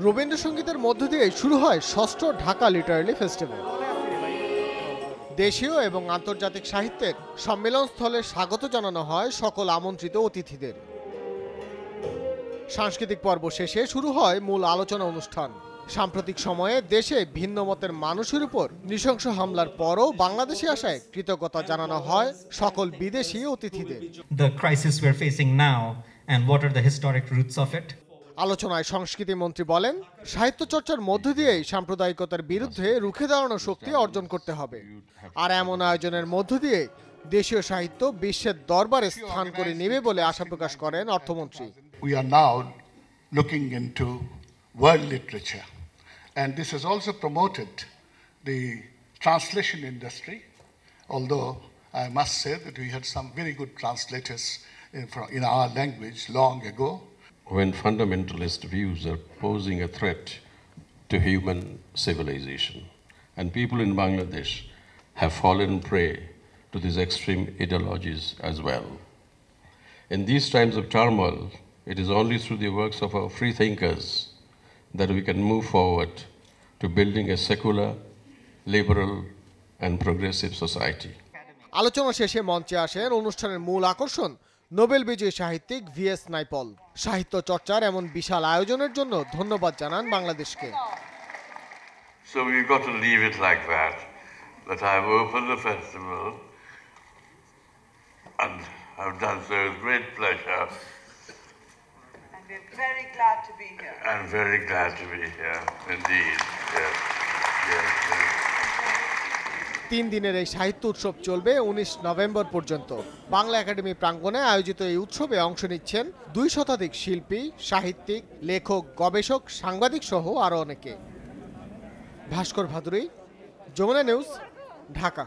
রবীন্দ্রসঙ্গীতের মধ্য দিয়ে শুরু হয় ষষ্ঠ ঢাকা লিটারেরি ফেস্টিভ্যাল। দেশীয় এবং আন্তর্জাতিক সাহিত্যের সম্মেলনস্থলে স্বাগত জানানো হয় সকল আমন্ত্রিত অতিথিদের। সাংস্কৃতিক পর্ব শেষে শুরু হয় মূল আলোচনা অনুষ্ঠান। সাম্প্রতিক সময়ে দেশে ভিন্ন মতের মানুষের উপর নৃশংস হামলার পরও বাংলাদেশে আসায় কৃতজ্ঞতা জানানো হয় সকল বিদেশি অতিথিদের। The crisis we are facing now and what are the historic roots of it? আলোচনায় সংস্কৃতি মন্ত্রী বলেন, সাহিত্য চর্চার মধ্য দিয়েই সাম্প্রদায়িকতার বিরুদ্ধে রুখে দাঁড়ানোর শক্তি অর্জন করতে হবে। আর এমন আয়োজনের মধ্য দিয়ে দেশীয় সাহিত্য বিশ্বের দরবারে স্থান করে নেবে বলে আশা প্রকাশ করেন অর্থমন্ত্রী। We are now looking into world literature, and this has also promoted the translation industry, although I must say that we had some very good translators in our language long ago. When fundamentalist views are posing a threat to human civilization, and people in Bangladesh have fallen prey to these extreme ideologies as well. In these times of turmoil, it is only through the works of our free thinkers that we can move forward to building a secular, liberal and progressive society. আলোচনা শেষে মঞ্চে আসেন অনুষ্ঠানের মূল আকর্ষণ Nobel বিজয়ী সাহিত্যিক VS Naipaul. সাহিত্য চর্চার এমন বিশাল আয়োজনের জন্য ধন্যবাদ জানান বাংলাদেশকে। So we've got to leave it like that I've opened the festival and I've done so with great pleasure. And we're very glad to be here. And very glad to be here, indeed. Yes. Yes. 3 দিনের এই সাহিত্য উৎসব চলবে 19 November পর্যন্ত। Bangla academy প্রাঙ্গণে আয়োজিত এই উৎসবে অংশ নিচ্ছেন 2 শতাধিক শিল্পী, সাহিত্যিক, লেখক, গবেষক, সাংবাদিক সহ আরও অনেকে। ভাস্কর ভাদুরী, যমুনা নিউজ, ঢাকা।